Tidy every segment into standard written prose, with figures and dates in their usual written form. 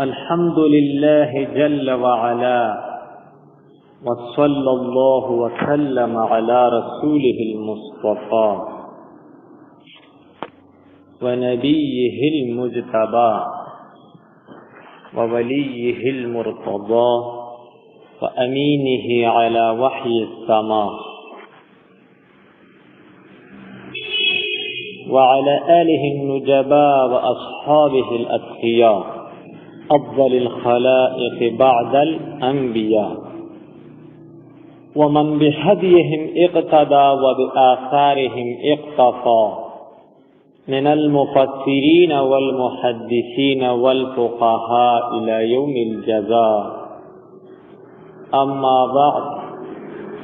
الحمد لله جل وعلا، وصلى الله وسلم على رسوله المصطفى ونبيه المجتبى ووليه المرتضى وأمينه على وحي السماء وعلى آله النجباء وأصحابه الأتقياء أفضل الخلائق بعد الأنبياء، ومن بهديهم اقتدى وبآثارهم اقتفى من المفسرين والمحدثين والفقهاء إلى يوم الجزاء. أما بعد،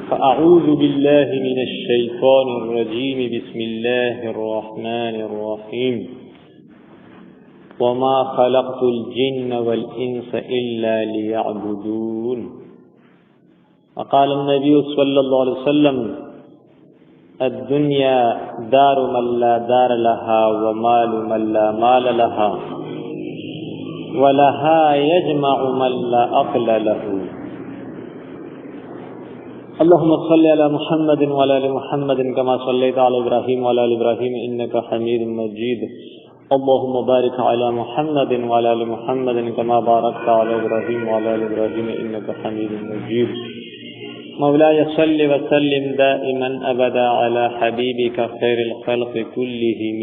فأعوذ بالله من الشيطان الرجيم. بسم الله الرحمن الرحيم. وما خلقت الجن والإنس إلا ليعبدون. وقال النبي صلى الله عليه وسلم: الدنيا دار من لا دار لها ومال من لا مال لها ولها يجمع من لا عقل له. اللهم صل على محمد وعلى آل محمد كما صليت على إبراهيم وعلى آل إبراهيم إنك حميد مجيد. اللهم بارك على محمد وعلى آل محمد كما باركت على إبراهيم وعلى آل إبراهيم إنك حميد مجيد. مولاي صل وسلم دائما أبدا على حبيبك خير الخلق كلهم،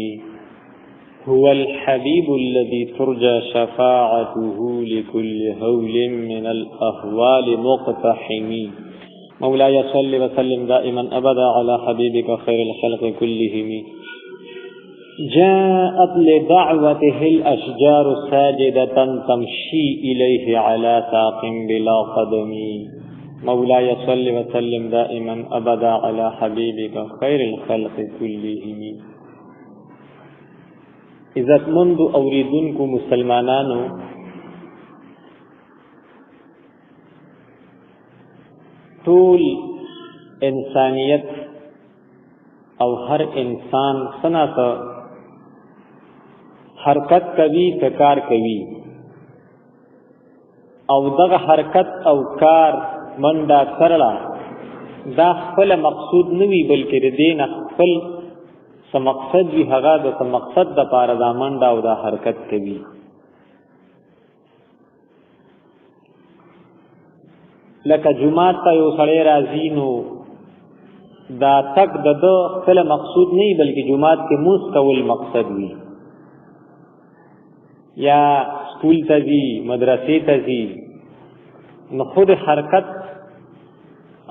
هو الحبيب الذي ترجى شفاعته لكل هول من الأهوال مقتحم. مولاي صل وسلم دائما أبدا على حبيبك خير الخلق كلهم. جاءت لدعوته الأشجار ساجدة تمشي إليه على ساق بلا قدم. مولاي صل وسلم دائما أبدا على حبيبك خير الخلق كلهم. عزت مند اوریدونکو مسلمانانو، ټول انسانیت او هر انسان سناته حرکت کوي، کار کوي، او دغه حرکت او کار منډه کړله دا خپل مقصود نوي، بلکې د دین خپل څه مقصد وي، هغه د څه مقصد د پاره دا منډه او دا حرکت کوي. لکه جمعات ته یو سړی راځي نو دا تک د خپل مقصود نه، بلکې جمعات کې مونځ کول مقصد وي، یا سکول ته ځي، مدرسې ته ځي، نو خود حرکت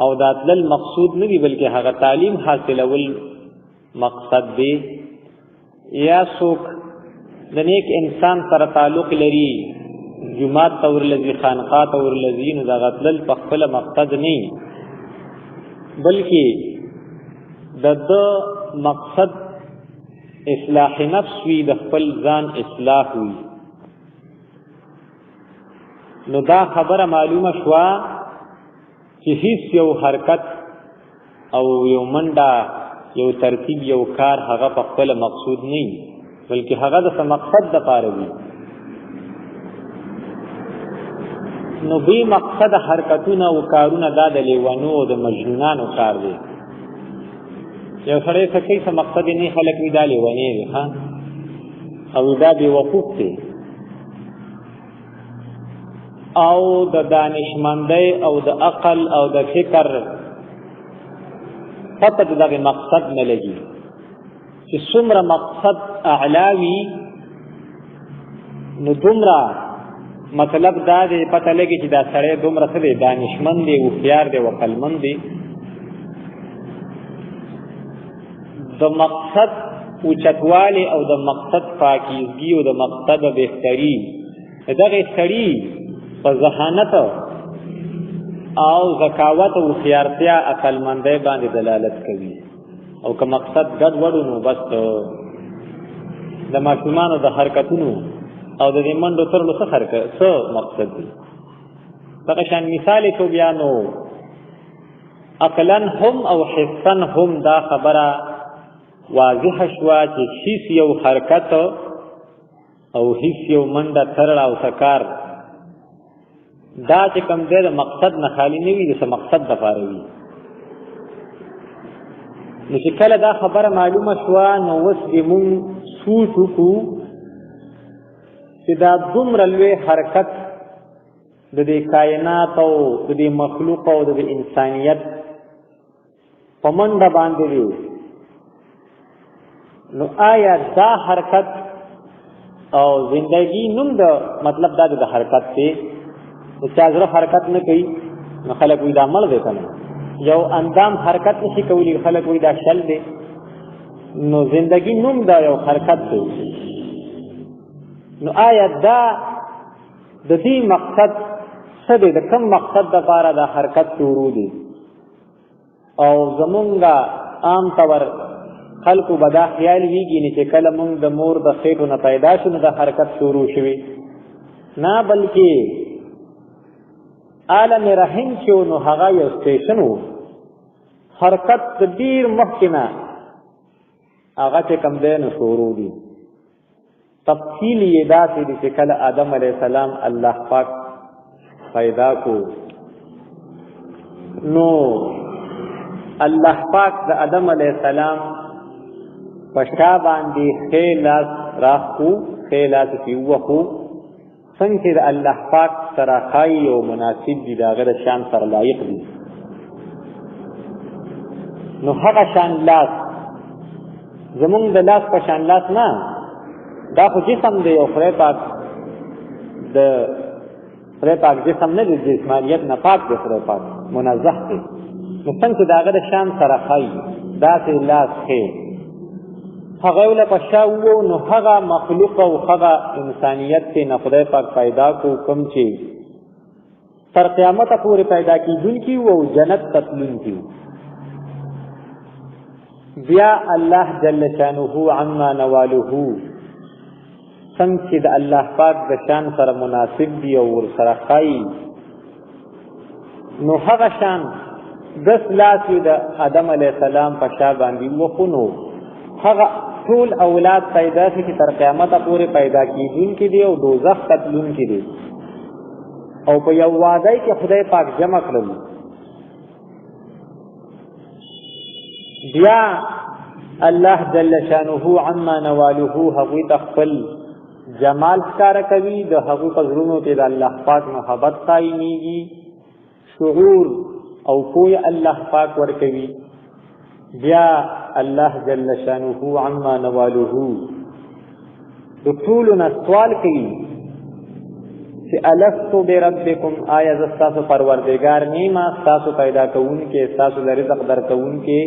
او داتلل مقصود نه وي، بلکې هغه تعلیم حاصلول مقصد دی. یا څوک د نیک انسان سره تعلق لري، جمعات ته ورلځي، خانقاه ته ورلځي، نو دغه تلل په خپل مقصد نه، بلکې د مقصد اصلاح نفس وي، د خپل ځان اصلاح وي. نو دا خبره معلومه شوه چې هیڅ یو حرکت او یو منډه، یو ترتیب، یو کار هغه په خپل مقصود نه، بلکې هغه د څه مقصد د پاره وي. نو بې مقصد حرکتونه او کارونه دا د لیوانو او د مجنونانو کار دی. یو سړی څه کوي، څه مقصد یې نه، خلک وي دا لیونی دی او دا بې وقوف دی، او د دانشمندۍ او د عقل او د فکر پته د دغه مقصد نه لګي. چې څومره مقصد اعلاوي نو دومره مطلب دا دی پته لګي چې دا سړی دومره څه دی، دانشمند دی، هوښیار دی، عقلمند دی. د مقصد اوچتوالی او د مقصد پاکیزګي او د مقصد بهتري دغه سړي په ذهانت او ذکاوت او هوښیارتیا عقلمندۍ باندې دلالت کوي. او که مقصد ګډ وډو نو بس د ماشومانو د حرکتونو او د دې منډو ترلو څه مقصد دی. دغه شان مثال یې کو بیا نو عقلا هم او حسا هم دا خبره واضح شوا چې هیڅ یو حرکت او هیڅ یو منډه ترړه او سکار دا چې کوم دی د مقصد نه خالی نه وي، د څه مقصد دپاره وي. نو چې کله دا خبره معلومه شوه نو اوس دې مونږ سوچ وکړو چې دا دومره لوی حرکت د دې کائنات او د دې مخلوق او د دې انسانیت په منډه باندې دی، نو آیا دا حرکت او زندگی نوم د مطلب دا د حرکت دی، چا زړه حرکت نه کوي نو خلک وایي دا مړ دی که نه، یو اندام حرکت نشي کولی خلک وایي دا شل دی. نو زندگی نوم دا یو حرکت دی. نو آیا دا د دې مقصد څه دی، د کوم مقصد دپاره دا حرکت شروع دی؟ او زمونږ عام طور خلکو به دا خیال ویږي چې کله مونږ د مور د خېټو نه پیدا شو نو دا حرکت شروع شوي، نه بلکې عالم رحم چې و نو هغه یو سټیشن و، حرکت د ډېر مخکې نه هغه چې کوم دی نو شروع دي. تفصیل یې داسې دي چې کله آدم علیه السلام الله پاک پیدا کو نو الله پاک د آدم علیه السلام په شا باندې ښی لاس راښکو، ښی لاس پې ووهو، څنګه چې د الله پاک سره ښایي او مناسب دي، د هغه د شان سره لایق دي. نو هغه شان لاس زمونږ د لاس په شان لاس نه، دا خو جسم دی او خدای پاک د خدای پاک جسم نه دی، جسمانیت نه پاک دی، خدای پاک منزه دی. نو څنګه چې د هغه د شان سره ښایي داسې لاس ښې هغه له په شا وو، نو هغه مخلوق او هغه انسانیت چې نه خدای پاک پیدا کو کوم چې تر قیامته پورې پیدا کېدونکي وو او جنت ته تلونکي وو. بیا الله جل شانه عما نواله څنګه چې د الله پاک د شان سره مناسب دی او ورسره ښایي، نو هغه شان دس لاس د آدم علیه السلام په شا باندې وخو، نو هغه ټول اولاد پیدا شي چې تر قیامته پورې پیدا کېدونکي دي او دوزخ ته تلونکي دي، او په یو وعده کې خدای پاک جمع کړل. بیا الله جل شانه عما نواله هغوی ته خپل جمال ښکاره کوي، د هغوی په زړونو کې د الله پاک محبت قایمیږي، شعور او پوی الله پاک ورکوي. بیا الله جل شانه عما نواله د ټولو نه سوال کوي چې الستو بربکم، آیا زه ستاسو پروردګار نیمه، ستاسو پیدا کوونکی، ستاسو د رزق درکوونکی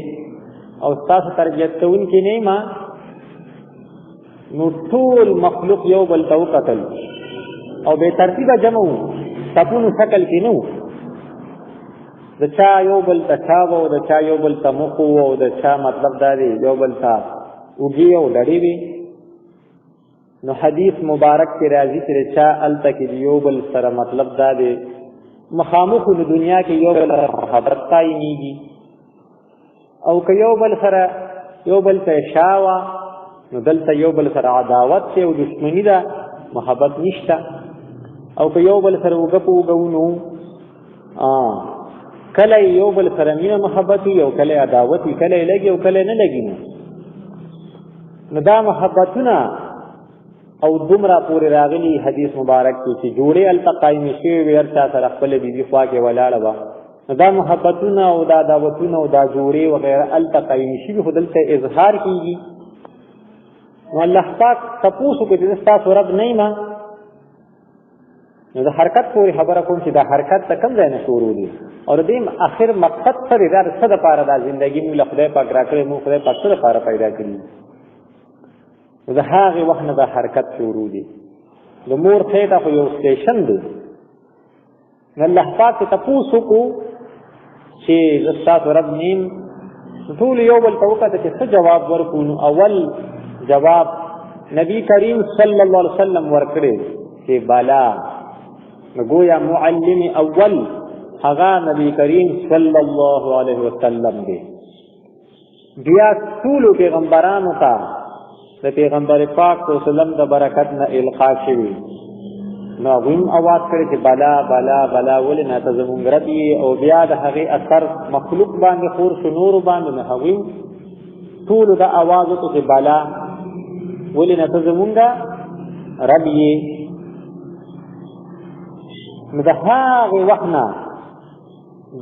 او ستاسو تربیت کوونکی نیمه؟ نو ټول مخلوق یو بل ته وکتل او بې ترتیبه جمع وو، تپونو شکل کې نه وو، د چا یو بل ته چا و او د چا یو بل ته مخ و او د چا مطلب دا دی یو بل ته اوږې او ډډې وي. نو حدیث مبارک کې راځي چې چا هلته کې یو بل سره مطلب دا دی مخامخ د دنیا کې یو بل محبت قایمیږي، او که یو بل سره یو بل ته شا وه نو دلته یو بل سره عداوت دی او دشمني ده، محبت نشته. او که یو بل سره اوږه په اوږه ونو، کله یو بل سره مینه محبت وي او کله عداوت وي، کله یې لګي او کله یې نه لګي. نو دا محبتونه او دومره پورې راغلي حدیث مبارک کې چې جوړې هلته قایمې شوې وي، هر چا سره خپله بیبي خوا کې ولاړه وه، نو دا محبتونه او دا عداوتونه او دا جوړې وغیره هلته قایمې شوي، خو دلته اظهار کېږي. نو الله پاک تپوس وکړي چې زه ستاسو رب نه یم، نو د حرکت پورې خبره کوم چې دا حرکت ته کوم ځای نه شروع دي او د دې اخر مقصد څه دی، دا د څه دپاره دا زندګي موږ له خدای پاک راکړې، موږ خدای پاک څه دپاره پیدا کړي. نو د هغې وخت نه دا حرکت شروع دي. د مور خېټه خو یو سټیشن دی. نو الله پاک ته تپوس وکړو چې زه ستاسو رب نیم، ټول یو بل ته وکته چې څه جواب ورکړو. نو اول جواب نبی کریم صلی الله علیه وسلم ورکړی چې بلا، نو گویا معلم اول هغه نبی کریم صلی الله علیه وسلم دی. بیا ټول پیغمبرانو ته د پیغمبر پاک صلی الله علیه وسلم د برکت نه القا شوی. نو هغوی هم اواز کړی چې بلا بلا بلا ولې نه ته زمونږ رب یې، او بیا د هغې اثر مخلوق باندې خور شو نورو باندې، نو هغوی ټولو دا اواز وکړو چې بلا ولې نه ته زمونږ رب یې. نو د هغې وخت نه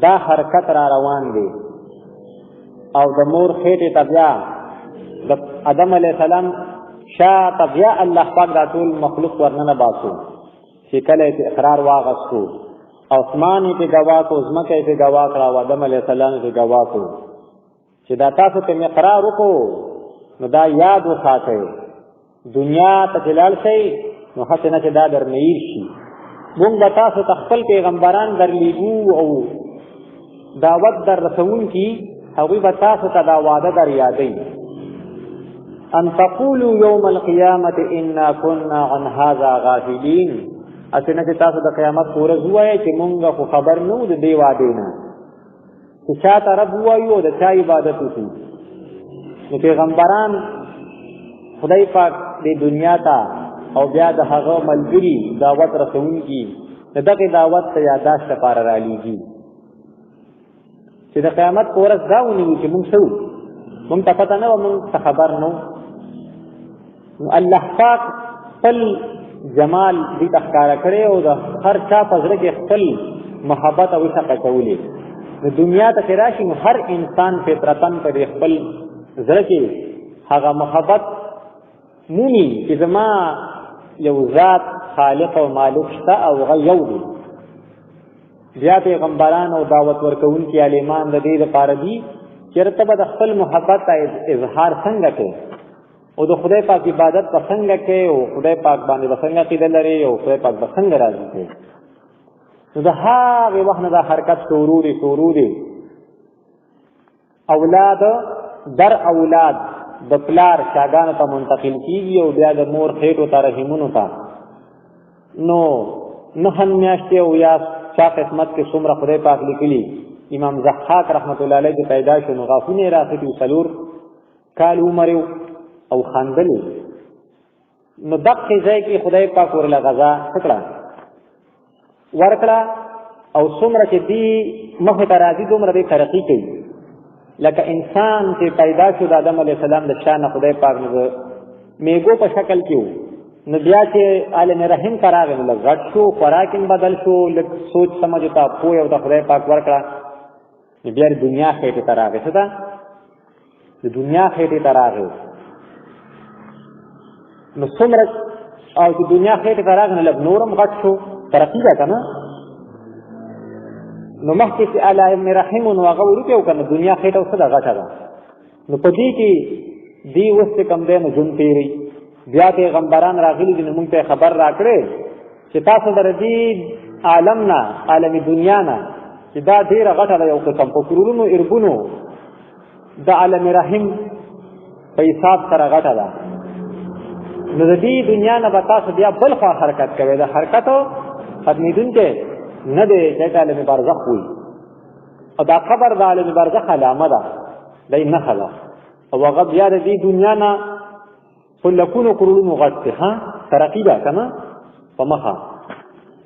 دا حرکت را روان دی، او د مور خېټې ته بیا د آدم علیه السلام شاته بیا الله پاک دا ټول مخلوق ورننه باسو، چې کله یې اقرار واغستو، اسمان یې پې ګواه کړو، ځمکه یې پې ګواه کړه، او آدم علیه السلام یې پې ګواه کړو چې دا تاسو ته مې اقرار وکړو، نو دا یاد وساتئ، دنیا ته چې لاړ شئ نو هسې نه چې دا درنه هېر شي. مونږ به تاسو ته خپل پیغمبران درلیږو او دعوت در رسوونکي، هغوی به تاسو ته دا وعده در یادوي، ان تقولوا یوم القیامة انا كنا عن هذا غافلین، هسې نه چې تاسو د قیامت په ورځ ووایئ چې مونږ خو خبر نه وو د دې وعدې نه، چې چا ته رب ووایو او د چا عبادت وکړو. نو پیغمبران خدای پاک دې دنیا ته او بیا د هغه ملګري دعوت رسوونکي د دغې دعوت ته یاداشت لپاره رالیږي، چې د قیامت په ورځ دا ونیوي چې مونږ څه وو، مونږ ته پته نه وه، مونږ ته خبر نه و. نو الله پاک خپل جمال دې ته ښکاره کړی او د هر چا په زړه کې خپل محبت او عشق اچولی. د دنیا ته چې راشي نو هر انسان فطرتاً په خپل زړه کې هغه محبت مومي چې زما یو ذات خالق او مالک شته او هغه یو دی. بیا پیغمبران او دعوت ورکوونکي عالمان د دې لپاره دي چې ته به د خپل محبت اظهار څنګه کوې او د خدای پاک عبادت به څنګه کوې او خدای پاک باندې به څنګه عقیده لرې او خدای پاک به څنګه راضي کوې. نو د هغې وخت نه دا حرکت شروع دی. اولاد در اولاد د پلار شاګانو ته منتقل کیږي او بیا د مور خېټو ته رحمونو ته. نو نهن میاشتې او یا چا قسمت کې څومره خدای پاک لیکلي، امام ضحاک رحمت الله علیه چې پیدا شو نو غاښونه یې راخېټي، 4 کال عمر او خاندلې. نو دغې ځای کې خدای پاک ورله غذا ورکړه او څومره چې دې مخې ته راځي دومره دې ترقي کوي. لکه انسان چې پیدا شو د آدم علیه السلام د شا نه خدای پاک نو میګو په شکل کې و، نو بیا چې عالم رحیم ته راغی نو لږ غټ شو، خوراک یې بدل شو، لږ سوچ سمجھ ته پوه او د خدای پاک ورکړه. نو بیا د دنیا خېټې ته راغی. څه ده؟ د دنیا خېټې ته راغی. نو څومره او د دنیا خېټې ته راغی نو لږ نورم غټ شو، ترقي ده که نه؟ نو مخکې چې عالم رحیم نو هغه وروکې وکړه نو دنیا خېټه څه ده؟ غټه ده. نو په دې کې دې اوس چې کوم دی نو ژوند تېروي. بیا پیغمبران راغلي دي نو موږ ته خبر راکړی چې تاسو به د دې عالم نه عالمي دنیا نه چې دا ډېره غټه ده، یو قسم په کرورونو اربونو د عالم رحیم په حساب سره غټه ده. نو د دې دنیا نه به تاسو بیا بل خوا حرکت کوئ. د حرکت ختمېدونکی نه دی چې عالم برزخ وي، او دا قبر د عالم برزخ علامه ده، دی نښه ده، او هغه بیا د دې دنیا نه په لکونو کرورونو غټ دی. ترقي ده که نه په مخه،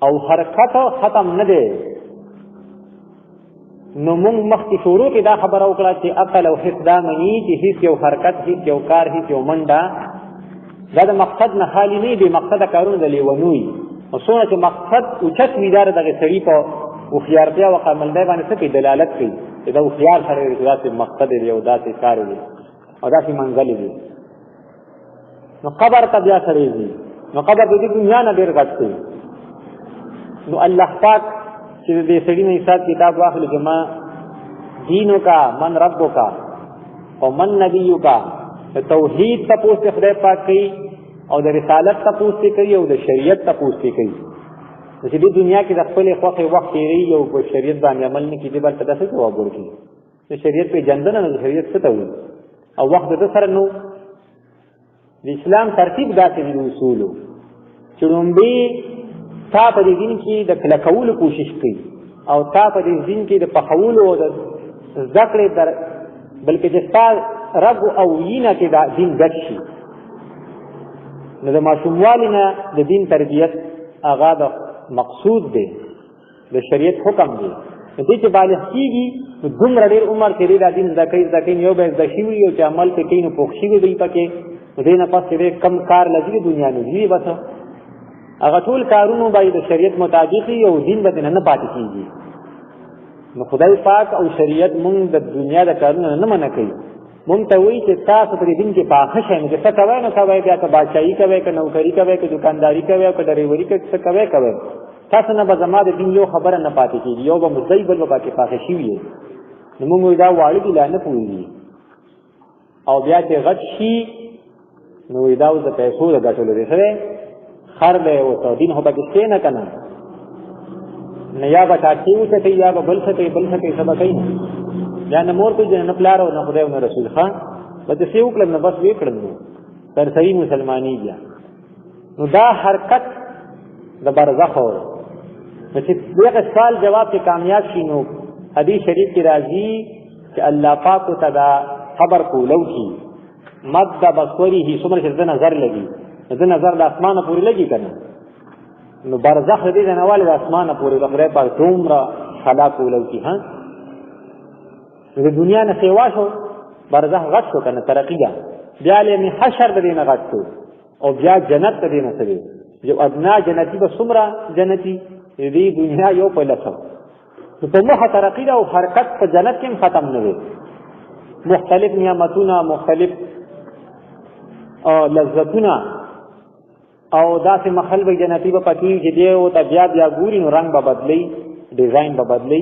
او حرکت ختم نه دی. نو موږ مخکې شروع کې دا خبره وکړه چې عقل او حس دا مني چې هیڅ یو حرکت، هیڅ یو کار، هیڅ یو منډه دا د مقصد نه خالي نه بې مقصده کارونه د لیونوي. او څومره چې مقصد اوچت وي دا د دغې سړي په هوښیارتیا او عقلمندۍ باندې څه کوي؟ دلالت کوي چې دا هوښیار سړی دی، داسې مقصد دی او داسې کار دی او داسې منزل دی. نو قبر ته بیا سړی ځي، نو قبر د دې دنیا نه ډېر غټ دی. نو الله پاک چې د دې سړي نه حساب کتاب واخلي چې ما دینو کا من ربو کا او من نبیو کا، د توحید تپوس ته خدای پاک کوي او د رسالت تپوس ته کوي او د شریعت تپوس ته کوي. چې دې دنیا کې د خپلې خوښې وخت تېروي او په شریعت باندې عمل نه کړي، دې بل ته داسې ځواب ورکړي. د شریعت پېژندنه نه، د شریعت څه ته وایي او وخت د ده سره نو د اسلام ترتیب داسې دي د اصولو چې لومړی تا په دې دین کې د کلکولو کوشش کوي او تا په دې دین کې د پخولو او د زده کړې بلکې چې ستا رګ او وینه کې دا دین ګډ شي. نو د ماشوموالي نه د دین تربیت هغه د مقصود دی، د شریعت حکم دی. دې چې بالغ کېږي نو دومره ډېر عمر کې دا دین زده کوي یو به زده شوي یو چې عمل پې کوي نو پوخ شوي دی پکې. نو دې نه پس چې کم کار لګي دنیا نه ځي بس هغه ټول کارونو باید د شریعت مطابق یو دین به نه پاتې کېږي. نو خدای پاک او شریعت مونږ د دنیا د کارونو نه منع کوي. مونږ ته وایي چې تاسو پر دین کې پاخه شئ نو څه کوئ نو کوئ، بیا که بادشاهي کوئ که نوکري کوئ که دکانداري کوئ که ډریوري کوئ څه کوئ تاسو نه به زما د دین یو خبره نه پاتې کېږي، یو به مزدی بل به پکې پاخه شوي. نو مونږ وایي دا واړه دي لا نه پوهېږي او بیا چې غټ شي نو وایي دا اوس د پیسو د ګټلو دی ښه دی خر دی ورته دین خو پکې شته نه که نه نه یا به ټاټې وچټوي یا به بل څه کوي څه به کوي نه یا نه مور پېژني نه پلار او نه خدای او نه رسول ښه به داسې وکړم نو بس ویې کړم نو تر صحیح مسلماني بیا. نو دا حرکت د برزخ و نو چې دغه سوال جواب کې کامیاب شي نو حدیث شریف کې راځي چې الله پاک ته دا خبر کولو کي مد بصره څومره چې د نظر لګي د نظر د اسمانه پورې لګي که نه نو برزخ دې د نواله د اسمانه پورې د خدای پاک دومره خلا کولو کي ها. د دنیا نه سیوا شو برزخ غټ شو که نه ترقي ده بیا عالم حشر د دې نه غټ شو او بیا جنت د دې نه څه جو ادنا جنتی به څومره جنتی دې دنیا یو په لسو په مخه ترقي ده او حرکت په جنت کې ختم نه وي. مختلف نعمتونه مختلف لذتونه او داسې مخل به جنتی به پکې چې دی او ته بیا ګوري نو رنګ به بدلی ډیزاین به بدلی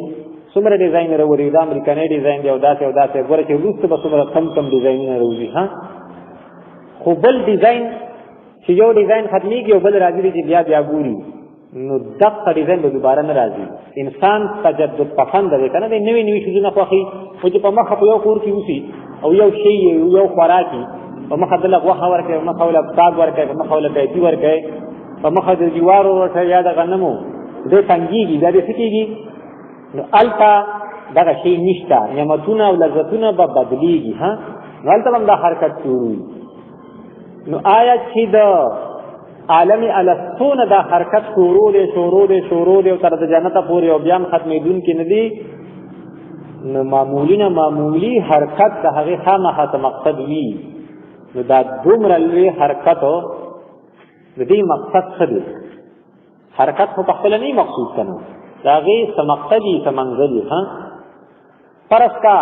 څومره ډیزاین راوړي دا امریکایي ډیزاین دی او داسې ګوره چې وروسته به څومره کم ډیزاینونه راوځي ها. خو بل ډیزاین چې یو ډیزاین ختمیږي او بل راځي چې بیا ګوري نو دغه ډیزاین به دوباره نه راځي. انسان تجدد پسند دی که نه دی نوي شیزونه خوښوي خو چې په مخه په یو کور کې اوسي او یو شی یو خوراکي په مخه دله غوښه ورکوي په مخه له ساګ ورکوي په مخه له پیسې ورکوي په مخه د جوارو ورته یا د غنمو دی تنګېږي بیا دې څه کېږي نو هلته دغه شی نشته نعمتونه او لذتونه به بدلېږي ها نو هلته به هم دا حرکت شروع وي. نو آیا چې د عالم الستونه دا حرکت شروع دی او تر د جنته پورې او بیا هم ختمېدونکي نه دي نو معمولي حرکت د هغې خامخا څه مقصد وي. نو دا دومره لوی حرکت د دې مقصد څه دی؟ حرکت خو پخپله نه مقصود که نه د هغې څه مقصد وي څه منزل وي ها. فرض کا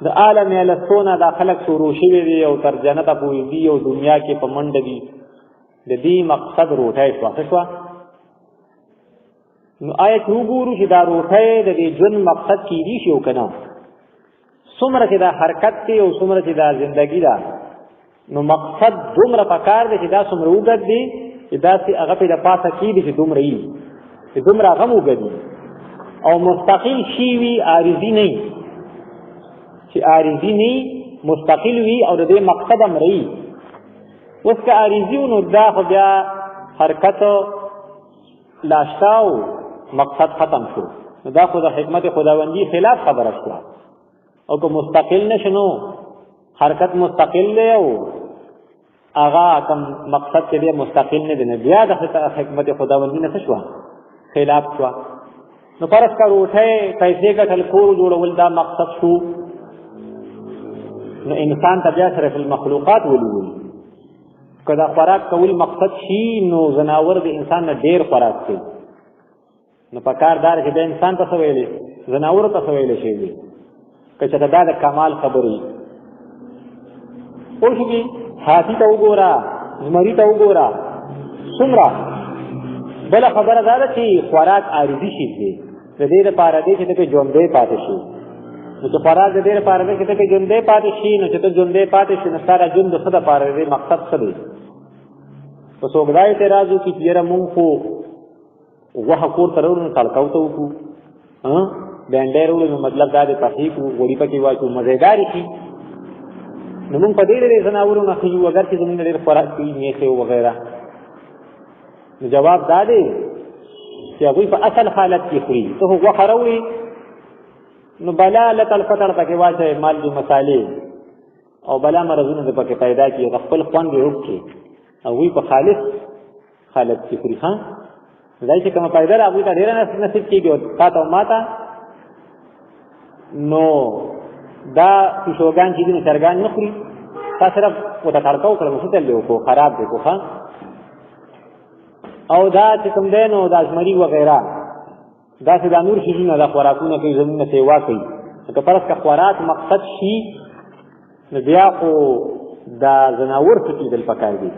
د عالم الستونه دا خلک شروع شوي دي او تر جنته پورې دي او دنیا کې په منډه دي د دې مقصد روټۍ شوه ښه شوه. نو آیا چې وګورو چې دا روټۍ د دې ژوند مقصد کېدی شي او که نه څومره چې دا حرکت دی او څومره چې دا زندګي ده نو مقصد دومره پکار دی چې دا څومره اوږد دی چې داسې هغه پې د پاسه کېږي چې دومره وي چې دومره هغه هم اوږد وي او مستقل شي وي عارضي نه وي چې عارضي نه مستقل وي او د دې مقصد هم رهي. اوس که عارضي نو دا خو بیا حرکت لاشته او مقصد ختم شو نو دا خو د حکمت خداوندي خلاف خبره شوه. او که مستقل نشه نو حرکت مستقل دی او هغه کوم مقصد چې دی مستقل نه دی نو بیا د حکمت خداوندي نه څه شوه خلاف شوه. نو فرض کا روټۍ پیسې ګټل کور جوړول دا مقصد شو نو انسان ته بیا شرف المخلوقات ولي که دا خوراک کول مقصد شي نو ځناور د انسان نه ډېر خوراک کوي نو په کار دار چې د انسان ته څه ویلی ځناورو ته څه ویلی شوي دي که چېرته دا د کمال خبرې پوه شوې هاتي ته وګوره زمري ته وګوره څومره. بله خبره دا ده چې خوراک عارضي شي دی د دې دپاره دی چې ته پې ژوندی پاتې شي نو چې خوراک د دې دپاره دی چې ته پې ژوندی پاتې شي نو چې ته ژوندی پاتې شي نو ستا دا ژوند د څه دپاره دی مقصد څه دی؟ په څوک دا اعتراض وکړي چې یاره مونږ خو غوښه کور ته راوړو نو تړکاو ته وکړو بینډۍ راوړو نو مطلب دا دی پخې کړو غوړي پکې واچو مزېدارې شي نو مونږ په ډېرې ډېر ځناورو نه ښه یو اګر چې زمونږ ډېر خوراک کوي میښې وغیره. نو جواب دا دی چې هغوی په اصل حالت کې خوري ته خو غوښه راوړي نو بلا لکل فطر پکې واچوي مالګې مسالې او بلا مرضونه د پکې پیدا کړي خپل خوند یې وکړي هغوی په خالص حالت کې خوري ها. دای چې کوم فائدہ راغلی تا ډیر نصیب کیږي او تاسو ماته نو دا شوګان چې دې سرګان نه خوري تاسو صرف وته تړکاو کړو څه تل کو خراب دی کو ها او دا چې کوم دینو د ازمري وغیرہ دا چې د نور شي نه د خوراکونه کوي زمونه سیوا کوي که پرس کا خوراک مقصد شي نو بیا خو دا زناور څخه دل پکار دي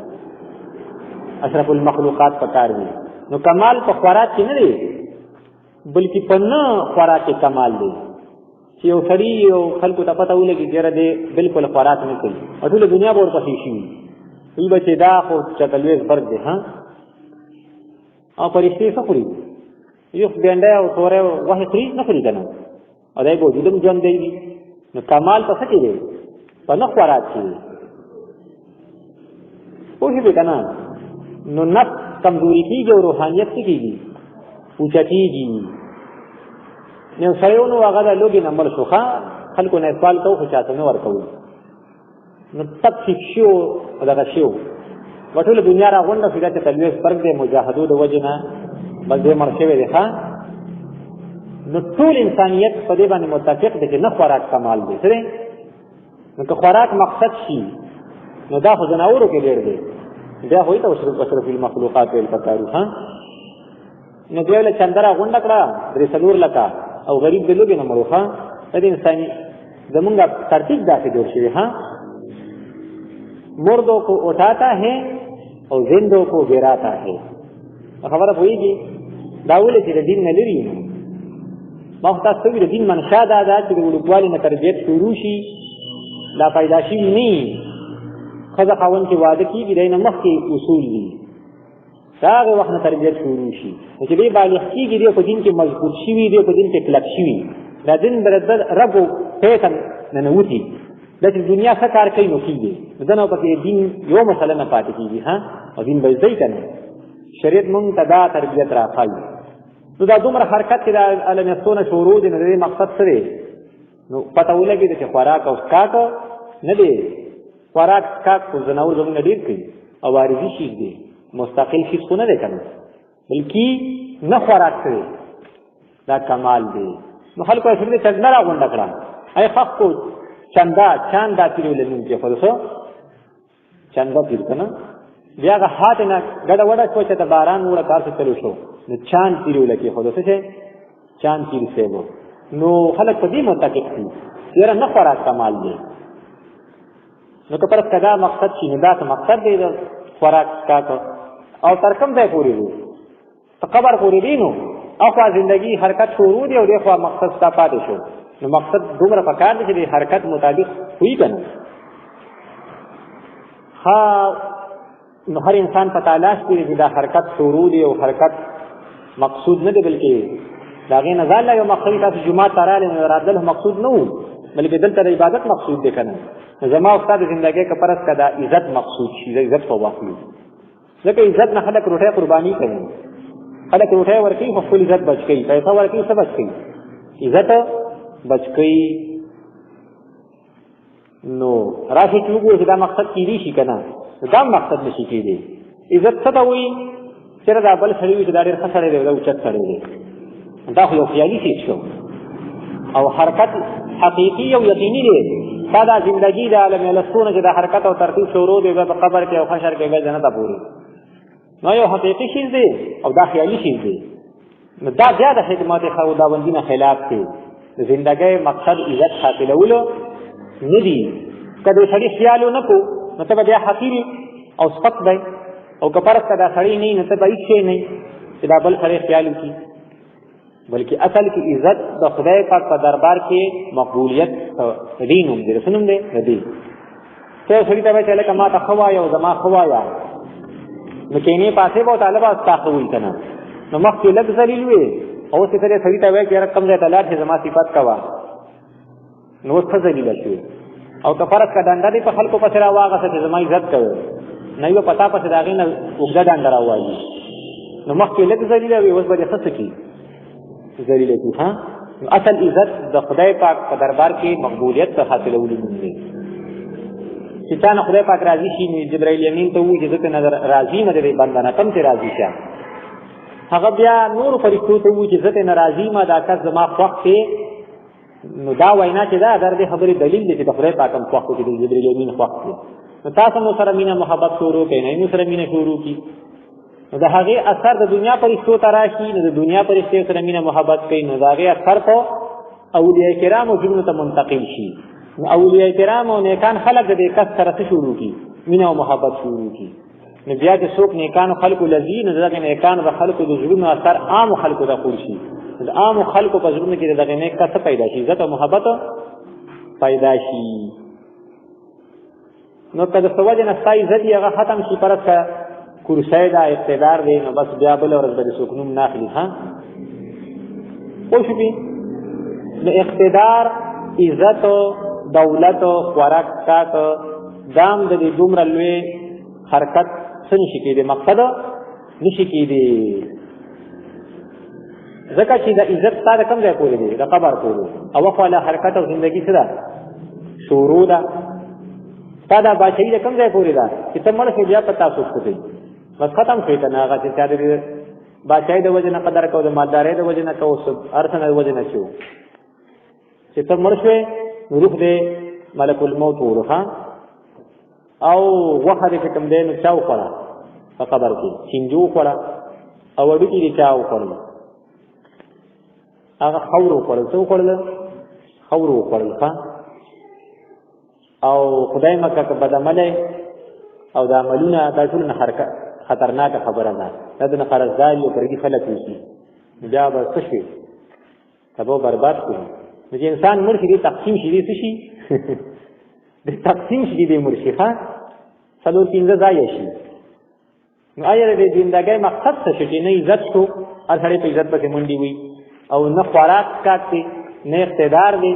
اشرف المخلوقات پکار دي نو کمال په خوراک کې نه دی بلکې په نه خوراک کې کمال دی چې یو سړی یو خلکو ته پته ولګي چې را دې بالکل خوراک نه کوي او ټول دنیا به ورپسې شي وي بچې دا خو چکلویز برګ دی ها او پرشتي څه خوري یو ګنده او تورې وه خوري نه خوري کنه او دای به دم ژوند دی نو کمال په څه کې دی په نه خوراک کې پوهې به کنه نو نفس کمزوری کیږي او روحانیت کیږي اوچتیږي نو سړیونو هغه د لوګي نمبر شوخه خلکو نه سوال کوو خو چاته نه ورکوي نو تک شو دغه شو وټول دنیا را غونډه فکر ته تلويز فرق دی مجاهدو د وجنه بس دې مرشوي دی ښا نو ټول انسانيت په دې باندې متفق دي چې نه خوراک کمال دی سره نو که خوراک مقصد شي نو دا خو جناورو کې ډېر دی بیا خو ته اشرف المخلوقات ویل پکارو ها نو دیوله چندرا غونډه کړه درې سلور لکا او غریب د لوګي نمبر ها د انساني زمونږه ترتیب داسې جوړ شوی ها مردوں کو اٹھاتا ہے اور زندوں کو گراتا ہے خبره پوهیږي دا ولې چې د دین نه لري ما خو تاسو د دین منشا دا چې د ولوالي نه تربیت شروع شي لا پیدا شي نه خزه خاون کې واده کیږي دینه مخکې اصول دي دا هغه وخت نه تربیت شروع شي چې به بالغ کیږي د په دین کې مضبوط شي وي د په دین کې کلک شي دا دین برد ربو پیتن نه نوتی د دنیا څخه کار کوي نو کیږي دنه په دین یو مسله نه پاتې کیږي ها او دین به ځای کنه شریعت مونږ ته دا تربیت راخایي نو دا دومره حرکت کې د علمستونه شروع دي نو د مقصد سره نو پته ولګي چې خوراک او اسکاک نه دی خوراک اسکاک خو زناور زموږ ډیر کوي او وارثي شي دی مستقل شي خو نه دی کنه بلکې نه خوراک کوي دا کمال دی نو خلکو یې څنګه څنګه راغونډ کړه اي خاص چاندا تیرول نن کې فرصو چاندا تیر کنه بیا هغه هات نه ګډه وډه کوچه ته باران وړه کار څه چلو شو نو چاند تیرول کې خو څه چاند تیر سیبو نو خلک په دې متفق دي یره نه خوراک کمال دی نو که پر کدا مقصد شي نه دا مقصد دی خوراک کا او تر کوم ځای پورې دی په قبر پورې دی نو اخوا ژوندۍ حرکت شروع دی او دغه مقصد تا پاتې شو نو مقصد دومره پکار دی چې حرکت مطابق وي کنه ها نو هر انسان په تلاش کې دا حرکت شروع دی او حرکت مقصود نه دی بلکې دا غي نه ځاله یو مقصد تاسو جمعه تراله نه راتله مقصود نه وو بلکې دلته عبادت مقصود دی کنه زما استاد ژوندۍ کې پرس کدا عزت مقصود شي عزت په واقعي ځکه عزت نه خلک روټه قرباني کوي خلک روټه ورکی خو خپل عزت بچ کوي پیسې ورکی څه بچ کوي عزت بچ کوي نو راشي چې وګورئ دا مقصد کیږي شي کنه دا مقصد نشي کېدی عزت څه ته وایي چې دا بل سړی چې دا ډېر ښه سړی دی او اوچت سړی دی دا خو یو خیالي څیز شو او حرکت حقیقي او یقیني دی دا د زندګي د عالم الاسطونه چې د حرکت او ترتیب شروع دی په قبر کې او حشر کې به جنت پورې نو یو حقیقي شی دی او دا خیالي شی دی نو دا بیا د خدمات خداوندینه خلاف دی زندګۍ مقصد عزت حاصلولو نه دی کله سړي خیال نه کو نو ته بیا حقیر او سپک دی او کپرس کدا سړی نه نو ته به هیڅ نه چې دا بل سړي خیال وکړي بلکې اصل کې عزت د خدای پاک په دربار کې مقبولیت دینوم دی رسنوم دی ردی ته سړي ته چې لکه ما ته خوایا او زما خوایا نو کینه پاسه به طالب استاخو وي کنه نو مخکې لږ ذلیل وي او څه کړي سړي ته وایي چې رقم دې تلات زما صفات کوا نو څه ذلیل شي او کفارت کا ډنډه دی په خلکو په سره واغه چې زما عزت کوي نه یو پتا پس داغې نه وګړه ډنډه راوایي نو مخکې لږ ذلیل وي اوس به څه کی ذلیل کی ها اصل عزت د خدای پاک په دربار کې مقبولیت حاصلولو دی چې څنګه خدای پاک راضي شي نو جبرائیل امین ته وایي چې ته نظر راضي نه دی بندنه کم ته راضي شه هغه بیا نور فرښتو ته وایي چې زه ته ناراضي ما دا کس زما خوښ دی، نو دا وینا چې دا در دې خبرې دلیل دی چې د خدای پاک هم خوښ دی، چې جبرئیل امین خوښ دی. نو تاسو مو سره مینه محبت شروع کړئ، نه مو سره مینه شروع کړي، نو د هغې اثر د دنیا فرښتو ته راشي، نو د دنیا فرښتې سره مینه محبت کوي، نو د هغې اثر په اولیاء کرامو زړونو ته منتقل شي. نو اولیاء کرام او نیکان خلک د دې کس سره څه شروع کړي؟ مینه او محبت شروع کړي. نو بیا چې څوک نیکانو خلکو لذي، نو دغه نیکانو د خلکو د زړونو اثر عامو خلکو ته خور شي. د عامو خلکو په زړونو کې دغه نیک کس پیدا شي، عزت او محبت پیدا شي. نو که د څه وجې نه ستا عزت یې هغه ختم شي، پرس که کرسی ده اقتدار دی، نو بس بیا بله ورځ به د څوک نوم نه اخلي. ها پوه شوې؟ د اقتدار، عزت، دولت، خوراک څښاک دا هم د دې دومره لوی حرکت څه نشي کېدی، مقصد نشي کېدی. ځکه چې د عزت ستا د کوم ځای پورې دی؟ د قبر پورې. او خواله حرکت او زندګي څه ده؟ شروع ده. ستا دا بادشاهي د کوم ځای پورې ده چې ته مړ شې بیا په تاسو کوي، بس ختم شوی که نه. هغه چې چا د بادشاهۍ د وجې نه قدر کوو، د مالدارۍ د وجې نه کوو، هر څه د وجې نه شو چې ته مړ شوې، نو روح دې ملک الموت وروښه او غوښه دې چې کوم دی نو چا وخوړه په قبر کې؟ چینجو وخوړه او وډوکي دې چا وخوړل؟ هغه خاور وخوړل. څه وخوړل؟ خاور وخوړل. ښه، او خدای مکه که بد عملی او د عملونه دا ټول نه خطرناکه خبره ده، دا د نه قرضداري او پردي خلک اوسي، بیا به څه شي؟ تباه برباد کړي. نو چې انسان مړ شي، دې تقسیم شي، دې څه شي؟ د تقسیم شي، دې مړ شي. ښه، څلور پنځه ځایه شي. نو آیا د زندګۍ مقصد څه شي؟ چې نه عزت شو، هر سړی په عزت پسې منډې وي، او نه خوراک څښاک دی، نه اقتدار دی،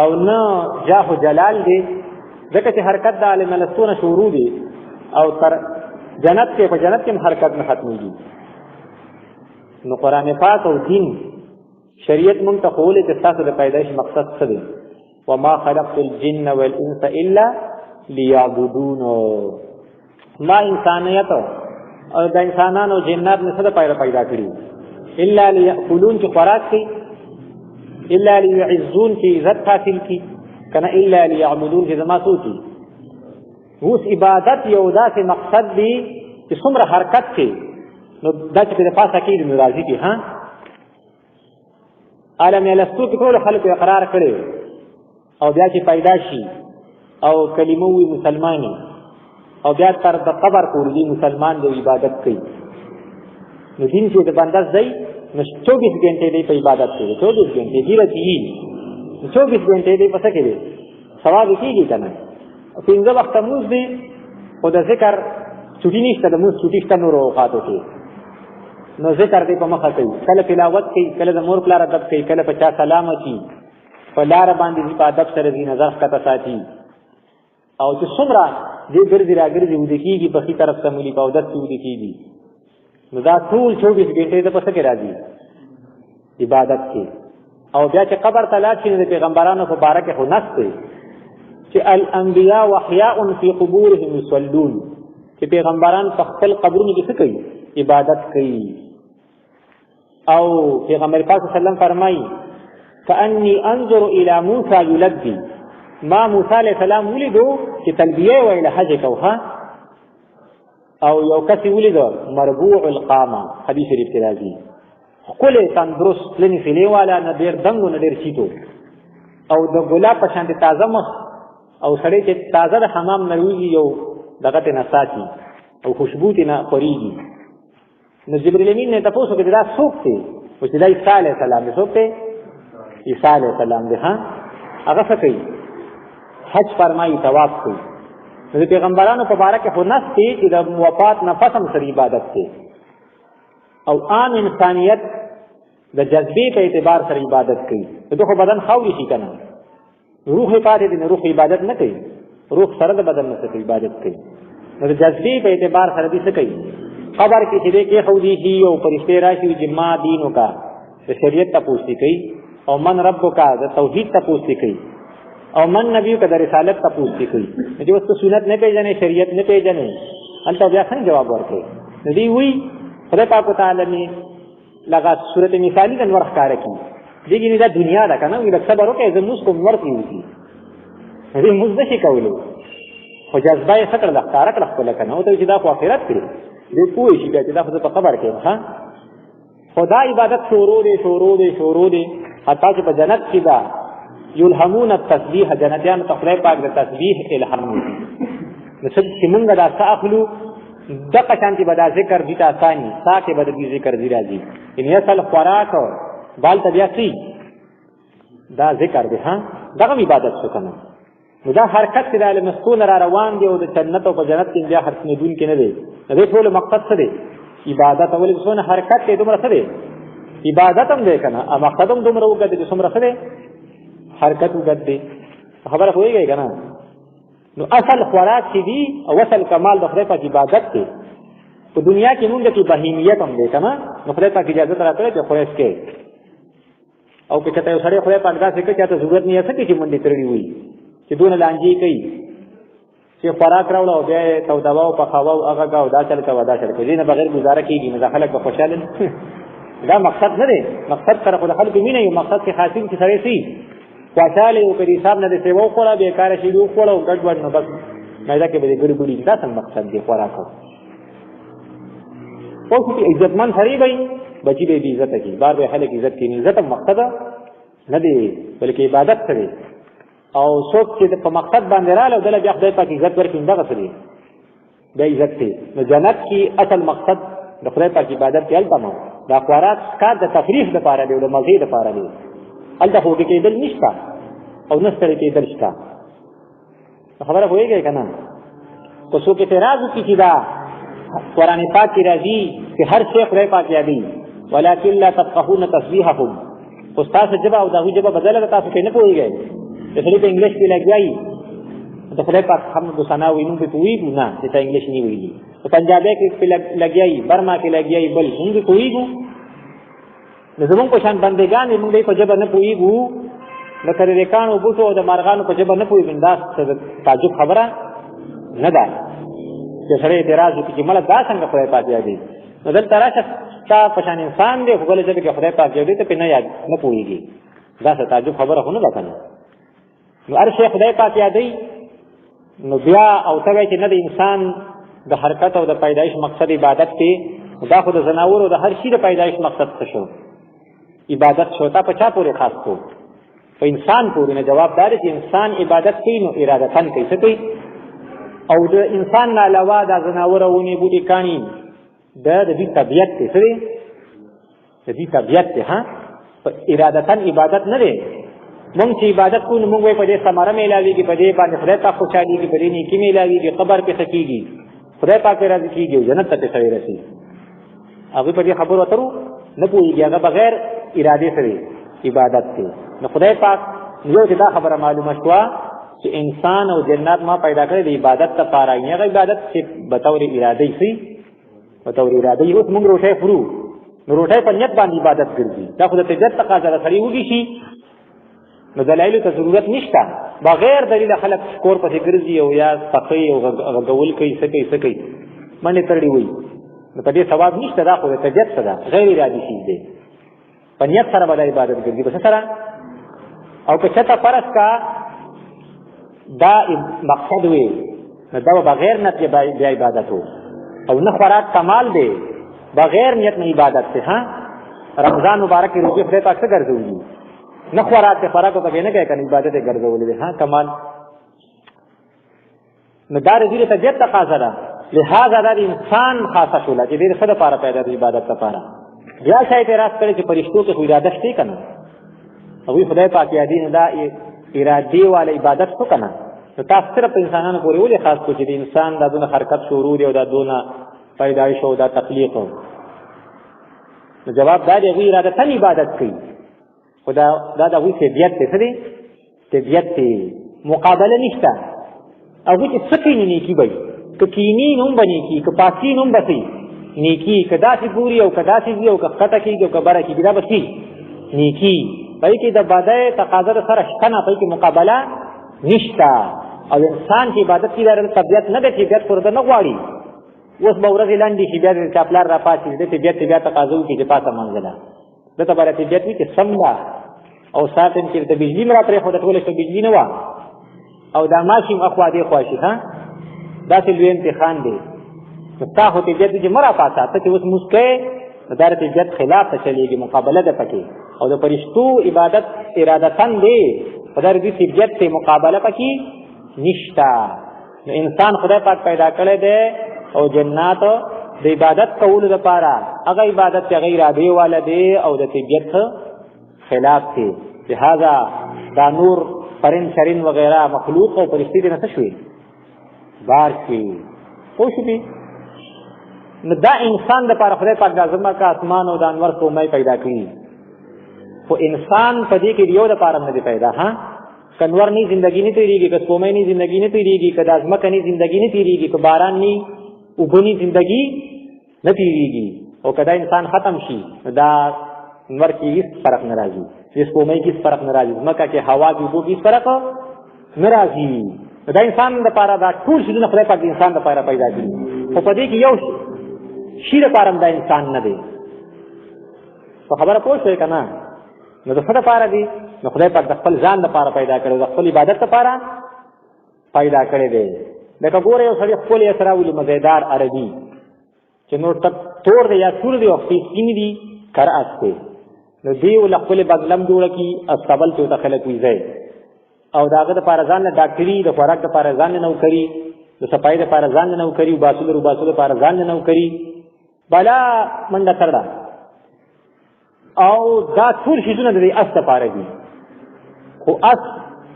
او نه جاه و جلال دی. ځکه چې حرکت د عالم الستو نه شروع دی او تر جنت کې، په جنت کې هم حرکت نه ختمېږي. نو قرآن پاک او دین شریعت مونږ ته ښوولې چې ستاسو د پیدایش مقصد څه دی؟ وما خلقت الجن والانس الا لیعبدون. ما انسانیت او د انسانانو او جنات نه څه دپاره پیدا کړي؟ الا لیأکلون چې خوراک کوي، الا لیعزون چې عزت حاصل کړي، که نه الا لیعبدون چې زما څه وکړي؟ اوس عبادت یو داسې مقصد دی چې څومره حرکت کوي، نو دا چې د پاسه کېږي نو راضي کړي. ها، عالم الستو کې ټولو خلکو اقرار کړی، او بیا چې پیدا شي او کلمه وي مسلماني، او بیا تر د قبر پورې دی مسلمان دی عبادت کوي، نو دین چې د بنده ځای نو 24 غنټې دی په عبادت کې، 24 غنټې دی راځي، 24 غنټې دی په څه کې دی؟ ثواب کېږي که نه؟ 15 وخت مونځ دی، خو د ذکر چوټي نشته، د مونځ چوټي شته نورو اوقاتو کې، نو ذکر دی په مخه کوي، کله تلاوت کوي، کله د مور پلار ادب کوي، کله په چا سلام اچي، په لاره باندې په ادب سره دی نظر ښکته ساتي، او چې څومره دې ګرځي راګرځي ویده کېږي په ښي طرف ته مولي په اودس کې ویده کېږي، نو دا ټول 24 غنټې د په څه کې راځي؟ عبادت کې. او بیا چې قبر ته لاړ شي، نو د پیغمبرانو په باره کې خو نص دی چې الانبیاء واحیاء فی قبورهم یصلون، چې پیغمبران په خپل قبرونو کې څه کوي؟ عبادت کوي. او پیغمبر پاک صلی الله علیه وسلم فرمایي کأنی انظر الی موسی یلبی، ما موسی علیہ السلام ولیدو چې تلبیه ویله حج کوه، او یو کس ولیدو مربوع القامه، حدیث شریف کې راځي، ښکلی تندرست پلنې فیلې والا، نه ډېر دنګ نه ډېر چیتو، او د ګلاب په شانتې تازه مخ، او سړی چې تازه د حمام نه ویږي یو دغه ترې نه ساتي او خوشبو ترې نه خورېږي. نو جبرئیل امین نه تپوس وکړي دا څوک دی؟ وایي چې دا عیسی علیه السلام دی. څوک دی؟ عیسی علیه السلام دی. ها، هغه څه کوي؟ حج فرمایي، طواف کوي. نو د پیغمبرانو په باره کې خو نص دی چې د وفات نه پس هم سره عبادت دی، او عام انسانیت د جذبې په اعتبار سره عبادت کوي. د خو بدن خاورې شي که نه، روح یې پاتې دی، نو روح عبادت نه کوي، روح سره د بدن نه څه عبادت کوي. نو د جذبې په اعتبار سره دې څه کوي؟ قبر کې چې دې کېښودي شي او فرشتې راشي چې ما دینو کا، د شریعت تپوس دې کوي، او من ربو کا، د توحید تپوس دې کوي، او من نبیو کا، د رسالت تپوس دې کوي. نو چې اوس ته سنت نه پېژنې، شریعت نه پېژنې، هلته بیا څنګه جواب ورکوي؟ نو دې وایي خدای پاک تعالی می لغا صورت مثالی د نور ښکار کی دیږي دا دنیا ده کنه وی صبر وکړه زموږ کوم ورته وي دې موږ نشي کولای خو جذبه یې څکړه د ښکار کړه خپل کنه او ته چې دا خو آخرت کړي دې پوه شي چې دا خو په خبر کې ها خدا عبادت شروع دي حتی چې په جنت کې دا یلهمون التسبیح جنتیان ته خدای پاک د تسبیح الهام نو چې موږ دا تاخلو دغه شانتي به دا ذکر دي تاسانی ساکه به دې ذکر دی راځي ان اصل خوراک بال طبيعتي دا ذکر دی ها دغه عبادت څه کنه نو دا حرکت چې د مسکون را روان دی او د جنت او په جنت کې بیا حرکت نه دون کې نه دی د دې ټول مقصد څه دی عبادت اول څونه حرکت کې دومره څه دی عبادت هم دی کنه ا مقصد هم دومره وګد چې څومره څه دی حرکت وګد دی خبره کویږي کنه نو اصل خوراک چې دی او اصل کمال د خدای په عبادت دی په دنیا کې موږ ته بهیمیت هم دی کنه نو خدای په اجازه راکړي چې خورش کې او که ته یو سړی خدای په انداز کې چې ته ضرورت نه یې چې منډي ترړي وي چې دون لانجی کوي چې خوراک راوړو او بیا تو دواو په خواو هغه گاو دا چل کوي نه بغیر گزاره کیږي نه خلک په خوشاله دا مقصد نه دی مقصد سره خو خلک مینه یو مقصد کې حاصل کی سره سي خوشاله او کړي حساب نه دی سیو خوړه به کار شي یو خوړو ګډوډ نه بس نه دا کې به ګړګړي دا څنګه مقصد دی خوراک او چې عزتمن سړی وي بچي به عزت کوي بار به خلک عزت کوي عزت مقصد نه دی بلکې عبادت کوي او څوک چې په مقصد باندې رااله دله بیا خدای پاک عزت ورکړي دغه څه دی د عزت دی نو جنت کې اصل مقصد د خدای پاک عبادت کې البته دا خوراک کار د تفریح لپاره دی او د مزید لپاره دی الته هو کې دل نشته او نستړی کېدل شته خبره وایي کنه کو څوک اعتراض کوي چې دا قرآن پاک کې راځي چې هر څه خدای پاک یادي ولکن لا تفقهون تسبیحهم استاد جواب او دغه جواب بدل تاسو کې نه پوهیږئ د خپل په انګلیش کې لګیایي د خپل په حمد ثنا وینو په پوهیږو نه چې ته انګلیش نه ویلي په پنجابي کې په لګیایي برما کې لګیایي بل موږ پوهیږو نو زموږ په شان بندګان موږ په جبه نه پوهیږو لکه د کانو بوټو او د مارغانو په جبه نه پوهیږو دا تعجب خبره نه ده چې سره اعتراض وکړي چې مله دا څنګه خدای پاک یادي نو دلته راشه تا په شان انسان دی خو بل ځکه چې خدای پاک یادي ته په نه یاد نه پوهیږي دا څه تعجب خبره خو نه ده کنه نو هر شی خدای پاک یادي نو بیا او ته چې نه د انسان د حرکت او د پیدایش مقصد عبادت دی دا خو د زناور او د هر شي د پیدایش مقصد څه شو عبادت شو تا په چا پورې خاص کو په انسان پورې نه جواب دار چې انسان عبادت کوي نو ارادتن کوي څه کوي او د انسان نه علاوه د زناور او نی بوټي کانی د دې طبيعت څه دی د دې طبيعت ها ارادتن عبادت نه دی مونږ چې عبادت کوو نو مونږ په دې سماره میلاویږي په دې باندې خدای ته خوشاليږي په دې نیکی میلاویږي قبر په سکیږي خدای پاک راضي کیږي جنت ته سړی رسي هغه په دې خبرو اترو نه پوهیږي هغه بغیر اراده سره عبادت کوي نو خدای پاک یو چې دا خبره معلومه شوه چې انسان او جنات ما پیدا کړی د عبادت لپاره نه هغه عبادت چې به تور اراده سي په تور اراده یو موږ روټه فرو نو روټه په نیت باندې عبادت کوي دا خدای ته جت تقاضا سره وږي شي نو دلایل ته ضرورت نشته بغیر دلیل خلق کور په ګرځي او یا صفي او غول کوي څه کوي باندې ترړي وي نو په دې ثواب نشته دا خو ته جت ده غیر ارادي شي دی په نیت سره باندې عبادت کوي بس سره او که چته فرض کا دا مقصد وي دا بغیر نیت دی عبادت او نه خوراک کمال دی بغیر نیت نه عبادت ته ها رمضان مبارک کې روزه خدای پاک څخه ګرځوي نه خوراک ته خوراک ته نه کوي کنه عبادت یې ګرځولې ها کمال نو دار دې ته جت تقاضا ده لہذا دا انسان خاصه شولا چې دې خدای لپاره پیدا دی عبادت لپاره بیا شای اعتراض کوي چې فرشتو کې اراده شته کنه او خدای پاک یادین دا ارادي والا عبادت کو کنه نو تاسو صرف انسانانو پورې ولې خاص کو چې د انسان د دونه حرکت شروع دی او د دونه پیدایش او د تخلیق نو جواب دا دی اراده تن عبادت کوي خدا دا د وی طبيعت ته څه دی طبيعت ته مقابله نشته او چې سکینی نیکی وي ک کینی نوم بنی کی ک پاکی نوم بسی نیکی کدا سی پوری او کدا سی او کټه کی او کبره کی دا بسی نیکی پای کې د بدای تقاضا سره شکنه پای کې مقابله نشته او انسان کی عبادت کی د طبيعت نه د طبيعت پر نه غواړي اوس به ورځې لنډې شي بیا د چا پلار را پاڅي د طبیعت بیا تقاضا وکړي چې پاڅه منځله دته به طبیعت وي چې سم ده او ساتم چې د بجلي م را پرېښوده ټوله شپه بجلي نه وه او دا ماشي اخوا دې خوا شي ها داسې لوی امتحان دی نو ستا خو طبیعت دی چې مه را پاڅه ته چې اوس لمونځ کوې نو دا د طبیعت خلاف ته چلېږي مقابله ده پکې او د فرشتو عبادت ارادتن دی خو دا د دوی طبیعت ته مقابله پکې نشته نو انسان خدای پاک پیدا کړی دی او جنات د عبادت کولو دپاره هغه عبادت چې هغه ارادې والا دی او د طبیعت خلاف دی لہذا دا نور پرین شرین وغیرہ مخلوق او فرشتې دې نه څه شوې بار شوې پوه شوې نو دا انسان دپاره خدای پاک دا ځمکه اسمان او د انور سپوږمۍ پیدا کړي خو انسان په دې کې د یو دپاره نه دی پیدا ها که انور نه زندګي نه تېرېږي که سپوږمۍ نه زندګي نه تېرېږي که دا ځمکه نه زندګي نه تېرېږي که باران نه اوبه نه زندګي نه تېرېږي او که دا انسان ختم شي نو دا انور کې هېڅ فرق نه راځي د سپوږمۍ کې هېڅ فرق نه راځي ځمکه کې هوا کې اوبو کې هېڅ فرق نه راځي دا انسان دپاره دا ټول شیزونه خدای پاک د انسان دپاره پیدا کړي خو په دې کې یو شي دپاره هم دا انسان نه دی په خبره پوه شوې که نه نو د څه دپاره دی نو خدای پاک د خپل ځان دپاره پیدا کړی د خپل عبادت دپاره پیدا کړی دی لکه ګوره یو سړي ښکلی اس راولي مزیدار عربي چې نور تور دی یا سور دی او سپین دي کر اس دی نو دی له خپلې بګلم جوړه کړي استبل چې ورته خلک ویځي او د هغه دپاره ځان نه ډاکټري د خوراک دپاره ځان نه نوکري د صفایي دپاره ځان نه نوکري وباسو دپاره ځان نه نوکري بلا منډه کړه او دا ټول شیزونه د دې اس دپاره دي خو اس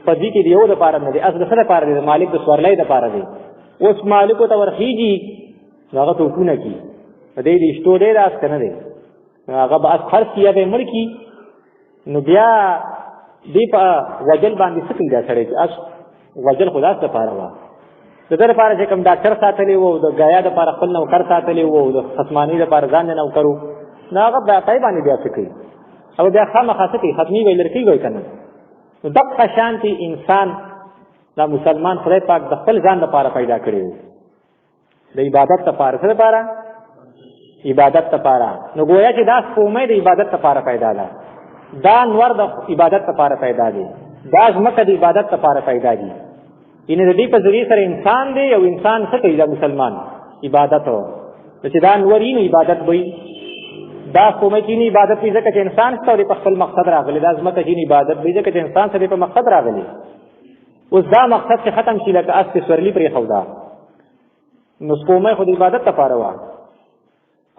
په دې کې د یو دپاره نه دی اس د څه دپاره دی د مالک د سورلۍ دپاره دی اوس مالکو ته ورخیږي نو هغه توپونه کي په دې د اشتو دی د اس که نه دی نو هغه به اس خرڅ کي یا به یې مړ کي نو بیا دې په وجل باندې څه کوي دا سړی چې اس وجل خو د اس دپاره وه د ده دپاره چې کوم ډاکټر ساتلی و د ګایا دپاره خپل نوکر ساتلی و د خصمانۍ دپاره ځان د نوکر و نو هغه پای باندې بیا څه کوي او بیا خامخا څه کوي ختمي به یې لرې کوي که نه نو دقه شانتې انسان دا مسلمان خدای پاک د خپل ځان دپاره پیدا کړی و د عبادت دپاره څه دپاره عبادت دپاره نو گویا چې دا سپوږمۍ د عبادت دپاره پیدا ده دا انور د عبادت دپاره پیدا دی دا ځمکه د عبادت دپاره پیدا دي یعنې د دې په ذریعې سره انسان دی او انسان څه کوي دا مسلمان عبادت چې دا انور وي نو عبادت به وي دا سپوږمۍ چې عبادت وي ځکه چې انسان سره په خپل مقصد راغلی دا ځمکه چې عبادت وي ځکه چې انسان سره په مقصد راغلی اوس دا مقصد چې ختم شي لکه اس چې سورلي پرېښوده نو سپوږمۍ خو د عبادت دپاره وه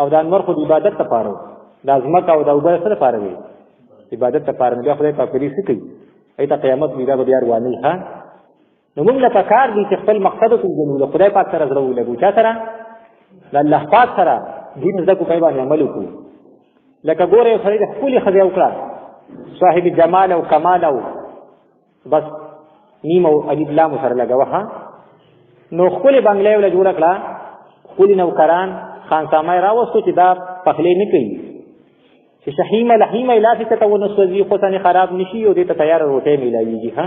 او دا انور خو د عبادت دپاره و دا ځمکه او دا اوبه څه دپاره وي عبادت دپاره نو بیا خدای پاک په دې څه کوي هغې ته قیامت وي دا به بیا روانوي ښه نو موږ له پکار دي چې خپل مقصد وپېژنو د خدای پاک سره زړه ولګو چا سره د الله پاک سره دین زده کړو پای باندې عمل وکړو لکه ګوره یو سړی د ښکلې ښځې وکړه صاحب جمال او کمال او بس نیم او الف لام سره لګوه ها نو ښکلې بنګله یې له جوړه کړه ښکلي نوکران خانسامه یې راوستو چې دا پخلی نه کوي چې شحیمه لحیمه لاسې ته ونه سوځي خوسانې خراب نه شي او دې ته تیاره روټۍ میلاویږي ها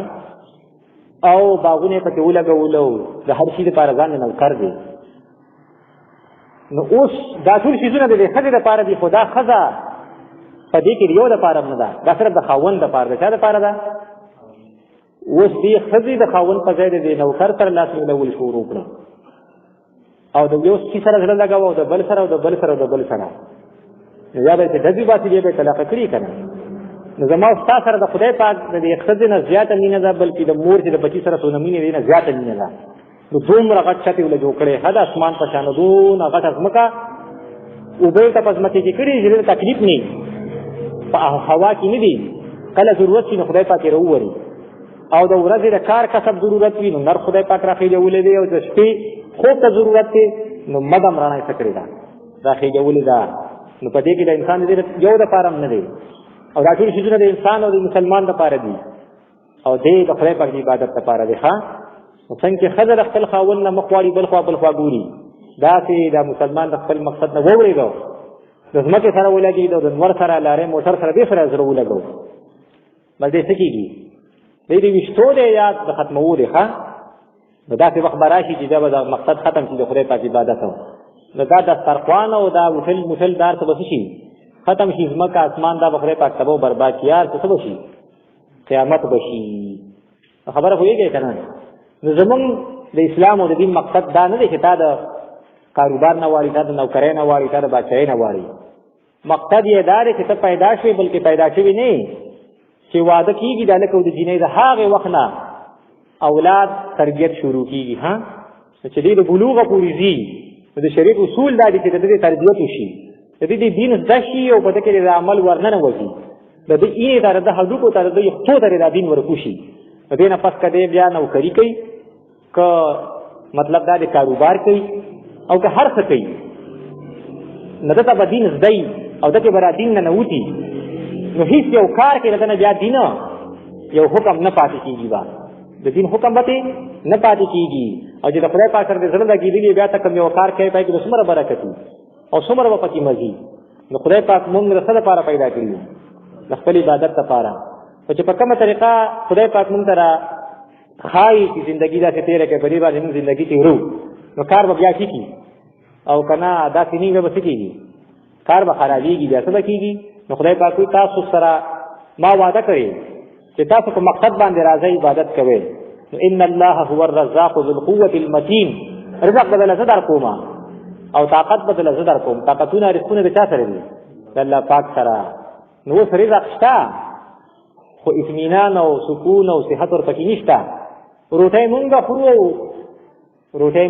او باغونه پکې ولګولو د هر شي دپاره ځان نوکر دی نو اوس دا ټول شیزونه د دې ښځې دپاره دي خو دا ښځه په دې کې د یو دپاره نه ده دا صرف د خاوند دپاره ده چا دپاره ده اوس دې ښځې د خاوند په ځای د دې نوکر سره لاس میلول شروع کړه او د یو شي سره زړه لګوه او د بل سره او د بل سره او د بل سره نو یا به یې ډزې باسي بیا به یې طلاقه کړي که نه نو زما او ستا سره د خدای پاک د دې ښځې نه زیاته مینه ده بلکې د مور چې د بچي سره څونه مینه دی نه زیاته مینه ده نو دومره غټ چت یې له جوړ کړی ښه د اسمان په شانه دونه غټه ځمکه اوبه یې ته په ځمکې کې کړي چې ډېر تکلیف نه په هوا کې نه دي کله ضرورت شي نو خدای پاک یې راووري او د ورځې د کار کسب ضرورت وي نو نر خدای پاک راخېږولی دی او د شپې خوب ته ضرورت دی نو مدم رڼا یې څه کړې ده راخېږولې ده نو په دې کې د انسان د یو دپاره هم نه دی او دا ټول شیزونه د انسان او د مسلمان دپاره دي او دې د خدای پاک د عبادت دپاره دی ښه نو څنګه چې ښځه د خپل خاوند نه مخ واړي بل خوا ګوري داسې د مسلمان د خپل مقصد نه ووړېږو د ځمکې سره ولګېږو د انور سره لارې موټر سره دې سره زړه ولګو بس دې څه کېږي دې د ویشتو دی یا د ختموو دی ښه نو داسې وخت به راشي چې بیا به د مقصد ختم شي د خدای پاک عبادت نو دا دسترخوان او دا وټل دار څه بشي ختم شي ځمکه اسمان دا بخره پاک تبو برباد کیار څه بشي قیامت بشي خبره هویږي کنه نو زمون د اسلام او د دین مقصد دا نه دی چې تا د کاروبار نه واړی تا د نوکرۍ نه واړی تا د بادشاہۍ نه واړی مقصد یې دا دی چې ته پیدا شوې بلکې پیدا شوې نه چې واده کیږي د لکه د جنې د هغه وخت نه اولاد تربیت شروع کیږي ها چې د بلوغ پورې زی د شریعت اصول دا دي چې د دې تربیت وشي د دې دین زده شي او په دې کې د عمل ورننه وځي د دې یې تر د هډوکو تر د یو څو تر د دین ورکوشي د دې نه پس کده بیا نوکری کوي که مطلب دا د کاروبار کوي او که هر څه کوي نه ته به دین زدای او دغه برا دین نه نوتی نو هیڅ یو کار کې نه بیا دین یو حکم نه پاتې کیږي با د دین حکم به نه پاتې کیږي او چې د خدای پاک سره د زړه لګیدلی بیا ته کوم یو کار کوي پای کې څومره برکت او څومره به پکې مزي نو خدای پاک موږ رسول لپاره پیدا کړی د خپل عبادت لپاره او چې په کومه طریقه خدای پاک موږ ته خای چې ژوندۍ دا تیرې کې په دې باندې موږ ژوندۍ تیرو نو کار به بیا کیږي او کنا دا سینې به کیږي کار به خرابېږي بیا څه کیږي نو خدای پاک تاسو سره ما وعده کړی چې تاسو په مقصد باندې راځي عبادت کوئ نو ان الله هو الرزاق ذو القوة المتين رزق بدل زدر کوما او طاقت بدل زدر کوم طاقتونه رزقونه به چا سره دي الله پاک سره نو سره رزق شته خو اطمینان او سکون او صحت ور پکې نشته روټي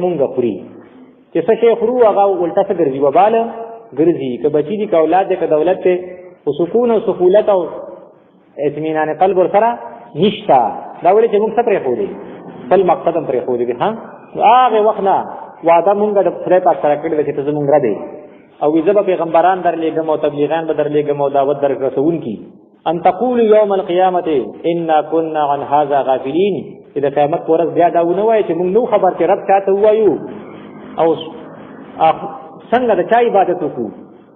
مونږه خوري چې څه شي خورو هغه ولټه څه ګرځي وباله ګرځي که بچی دي که اولاد دي که دولت ته او سکون او سهولت او اطمینان قلب ور سره نشته دا ولې چې موږ څه پرې خو دي بل مقصد هم پرې خو دي ها هغه وخت نه وعده مونږ د خدای پاک سره کړی چې ته زمونږ را دی او زه پیغمبران درلېږم او تبلیغان به درلېږم او دعوت دررسون کی ان تقول یوم القیامت انا كنا عن هذا غافلین اذا قیامت ورځ بیا دا ونه وایي چې موږ نو خبر چې رب چاته وایو او څنګه د چا عبادت وکړو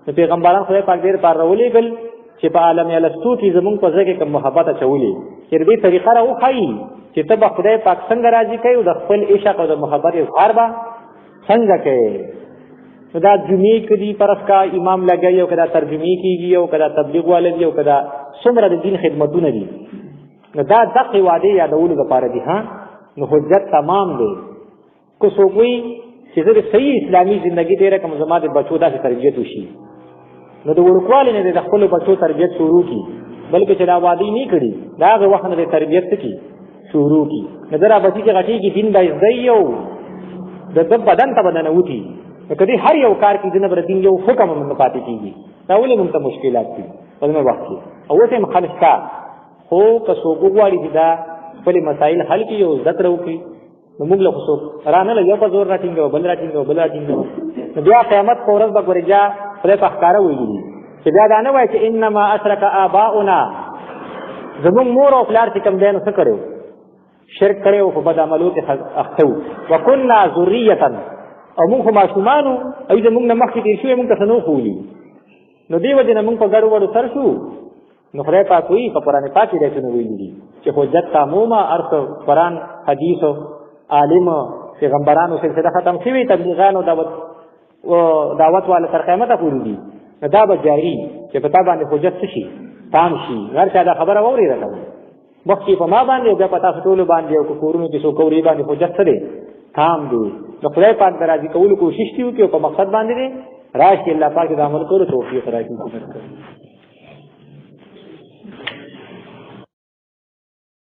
د پیغمبران خدای پاک ډېر پار راولېږل چې په عالم الستو کې زمونږ په ځای کې کوم محبت اچولې چې دې طریقه راوښایي چې ته به خدای پاک څنګه راضي کوي او د خپل عشق او د محبت اظهار به څنګه کوي دا جمعې کدي پرس کا امام لګي او کدا ترجمه کیږي او کدا تبلیغ والي او کدا څومره د دین خدمتونه دي نو دا دغه وعده یادولو لپاره دي ها نو حجت تمام دی کو سوګوي چې د صحیح اسلامي ژوندۍ ډیره کوم زماده بچو داسې تربیت وشي نو د ورکوالي نه د خپل بچو تربیت شروع کی بلکې چې دا وادي نه کړي دا د وخت نه تربیت کی شروع کی نظر ابدي کې غټي کې دین به زيو د بدن ته بدن وتی کدی هر یو کار کې دنه بر دین یو حکم من پاتې کیږي دا ولې موږ ته مشکلات دي په دې وخت کې او څه مخالف کا خو که څوک غواړي دا خپل مسائل حل کړي او ذکر وکړي نو موږ له څوک رانه له یو په زور راټینګو بل راټینګو نو بیا قیامت په ورځ به ګورځا خپل په ښکارا وایي چې بیا دا نه وایي چې انما اشرک آباؤنا زمون مور او پلار چې کوم دین څه کړو شرک کړو په بد عملو کې اخته وکنا ذریه او موږ ما شومانو او زمونږ نه مخکې تیر شوی موږ ته نو خولي نو دی وجه نه موږ په ګډو وړو سر شو نو خدای پاک وی په قرآن پاک کې راځي نو ویلي چې حجت تمامه ارث قرآن حدیث عالم پیغمبرانو سلسله ختم شوی تبلیغانو دعوت والا تر قیامت پورې دي دا به جاری چې په تا باندې حجت شي تام شي هر چا دا خبره ووري راځي مخکې په ما باندې بیا پتا ټول باندې او کورونو کې څو کوري باندې حجت څه دي تام دي نو خدای پاک درازي کول کوشش کیو په مقصد باندې راشي الله پاک د عمل کولو توفیق راکړي